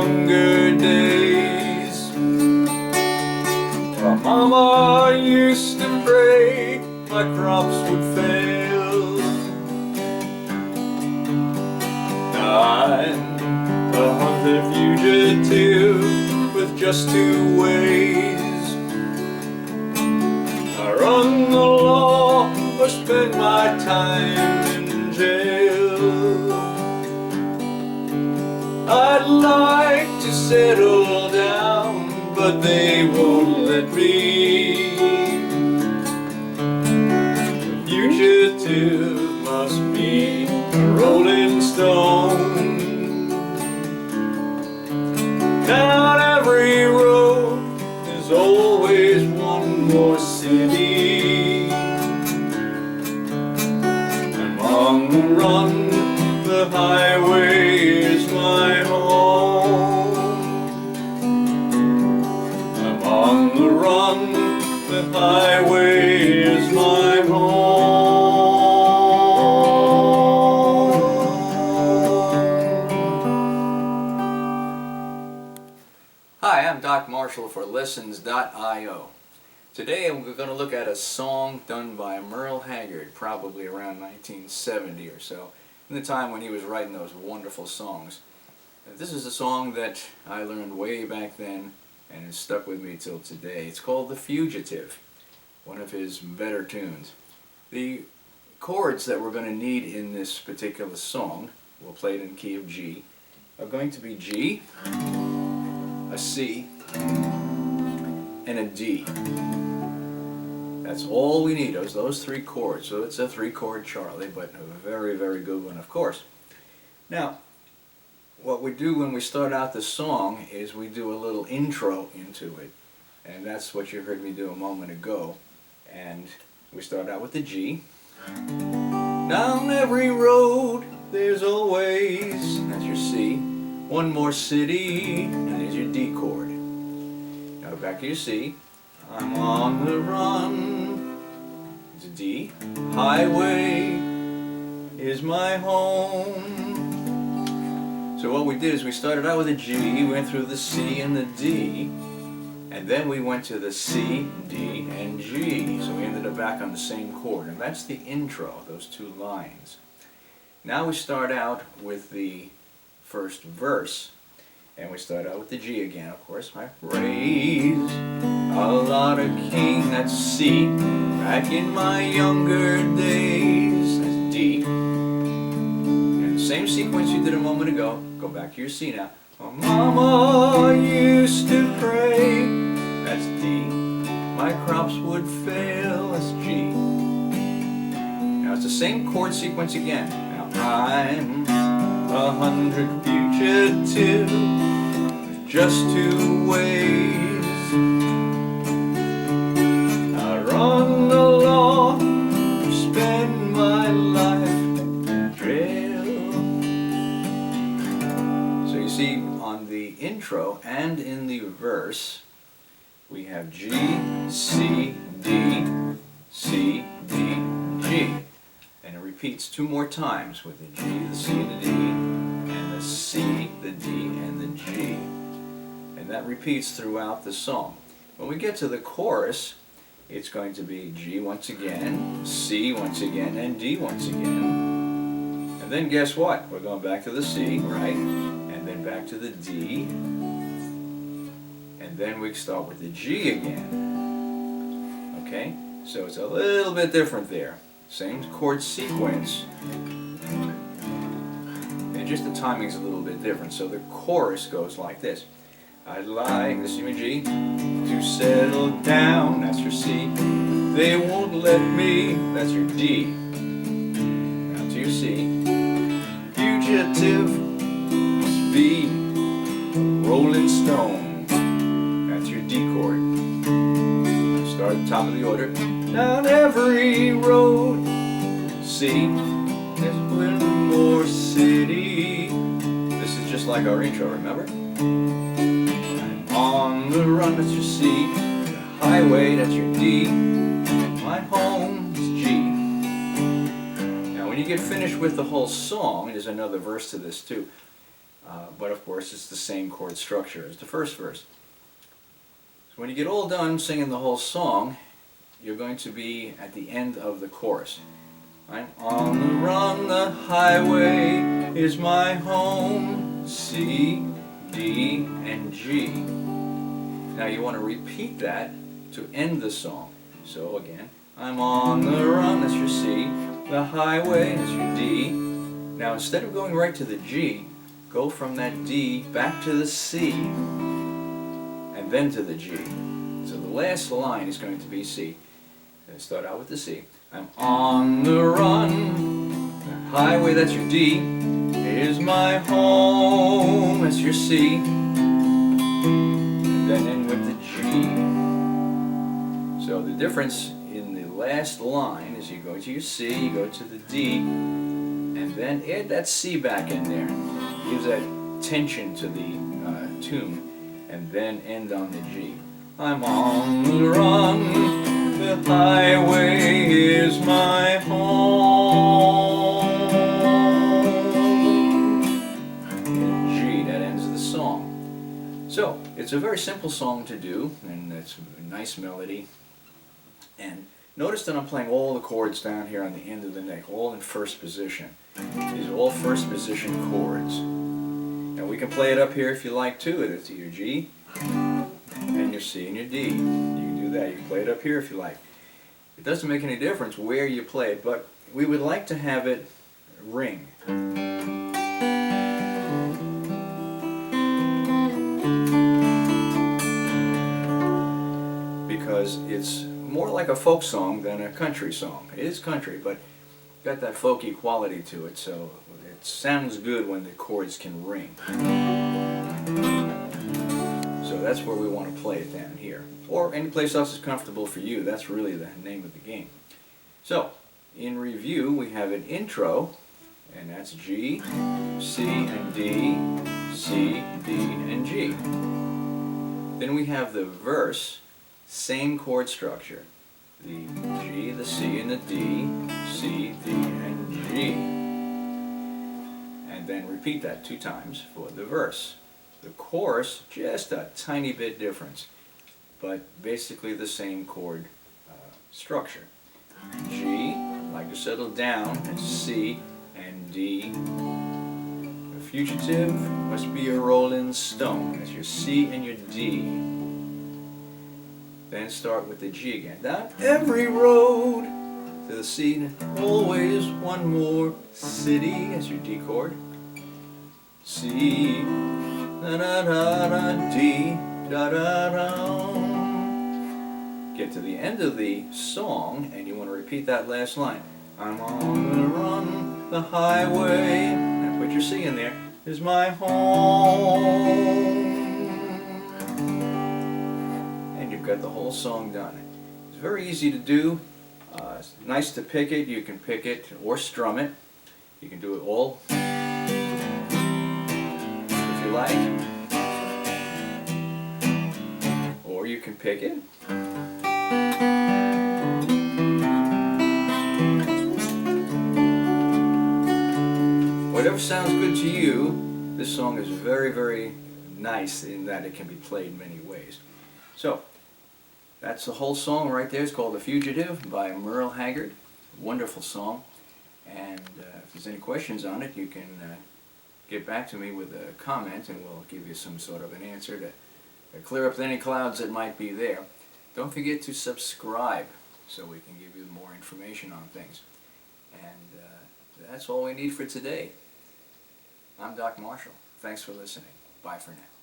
younger days. My mama used to pray my crops would fail. Now I'm a hunted fugitive with just two ways. I run the law or spend my time in jail. I'd like to settle down, but they won't let me. A fugitive must be a rolling stone. Down every road there's always one more city. I'm on the run, the highway is my home. I'm on the run, the highway is my home. Hi, I'm Doc Marshall for Lessons.io. Today we're going to look at a song done by Merle Haggard, probably around 1970 or so, in the time when he was writing those wonderful songs. This is a song that I learned way back then and has stuck with me till today. It's called The Fugitive, one of his better tunes. The chords that we're going to need in this particular song, we'll play it in key of G, are going to be G, a C, and a D. That's all we need, those three chords. So it's a three-chord Charlie, but a very, very good one, of course. Now, what we do when we start out the song is we do a little intro into it. And that's what you heard me do a moment ago. And we start out with the G. Down every road there's always, that's your C, one more city, and there's your D chord. Now back to your C. I'm on the run, it's a D. Highway is my home. So what we did is we started out with a G, we went through the C and the D, and then we went to the C, D, and G. So we ended up back on the same chord, and that's the intro, those two lines. Now we start out with the first verse, and we start out with the G again, of course. I raised a lot of king, that's C. Back in my younger days, that's D. And the same sequence you did a moment ago. Go back to your C now. My mama used to pray, that's D. My crops would fail, that's G. Now it's the same chord sequence again. Now I'm 100 fugitive with just two ways. I run the law, spend my life in jail. So you see, on the intro and in the verse, we have G, C, D, C, D, G. And it repeats two more times with the G, the C, the D, and the C, the D, and the G. And that repeats throughout the song. When we get to the chorus, it's going to be G once again, C once again, and D once again. And then guess what? We're going back to the C, right? And then back to the D. And then we start with the G again. Okay? So it's a little bit different there. Same chord sequence. And just the timing's a little bit different. So the chorus goes like this. I'd like, this is your G, to settle down, that's your C. They won't let me, that's your D. Now to your C. Fugitive must be a rolling stone, that's your D chord. Start at the top of the order. Down every road, C, there's one more city. This is just like our intro, remember? On the run, that's your C. The highway, that's your D. My home is G. Now when you get finished with the whole song, there's another verse to this too. but of course it's the same chord structure as the first verse. So when you get all done singing the whole song, you're going to be at the end of the chorus. I'm on the run, the highway is my home, C, D, and G. Now you want to repeat that to end the song. So again, I'm on the run, that's your C, the highway, that's your D. Now instead of going right to the G, go from that D back to the C, and then to the G. So the last line is going to be C. Let's start out with the C. I'm on the run, the highway, that's your D, is my home, that's your C, and then end with the G. So the difference in the last line is you go to your C, you go to the D, and then add that C back in there. Gives that tension to the tune, and then end on the G. I'm on the run, the highway is my home. G, that ends the song. So, it's a very simple song to do, and it's a nice melody. And notice that I'm playing all the chords down here on the end of the neck, all in first position. These are all first position chords. And we can play it up here if you like too. It's your G, and your C, and your D. You can do that. You can play it up here if you like. It doesn't make any difference where you play it, but we would like to have it ring. Because it's more like a folk song than a country song. It is country, but got that folky quality to it, so it sounds good when the chords can ring. So that's where we want to play it down here. Or any place else is comfortable for you. That's really the name of the game. So, in review, we have an intro, and that's G, C, and D, C, D, and G. Then we have the verse, same chord structure. The G, the C, and the D, C, D, and G. And then repeat that 2 times for the verse. The chorus, just a tiny bit difference, but basically the same chord structure. G, like to settle down, it's C and D. A fugitive must be a rolling stone. That's your C and your D. Then start with the G again. Down every road to the C, always one more city. That's your D chord. C, da da da da, D, da da da. Get to the end of the song, and you want to repeat that last line. I'm on the run, the highway, and put your C in there, is my home. And you've got the whole song done. It's very easy to do. It's nice to pick it. You can pick it or strum it. You can do it all if you like. Or you can pick it. Whatever sounds good to you. This song is very, very nice in that it can be played many ways. So, that's the whole song right there. It's called The Fugitive by Merle Haggard. Wonderful song. And if there's any questions on it, you can get back to me with a comment, and we'll give you some sort of an answer to clear up any clouds that might be there. Don't forget to subscribe so we can give you more information on things. And that's all we need for today. I'm Doc Marshall. Thanks for listening. Bye for now.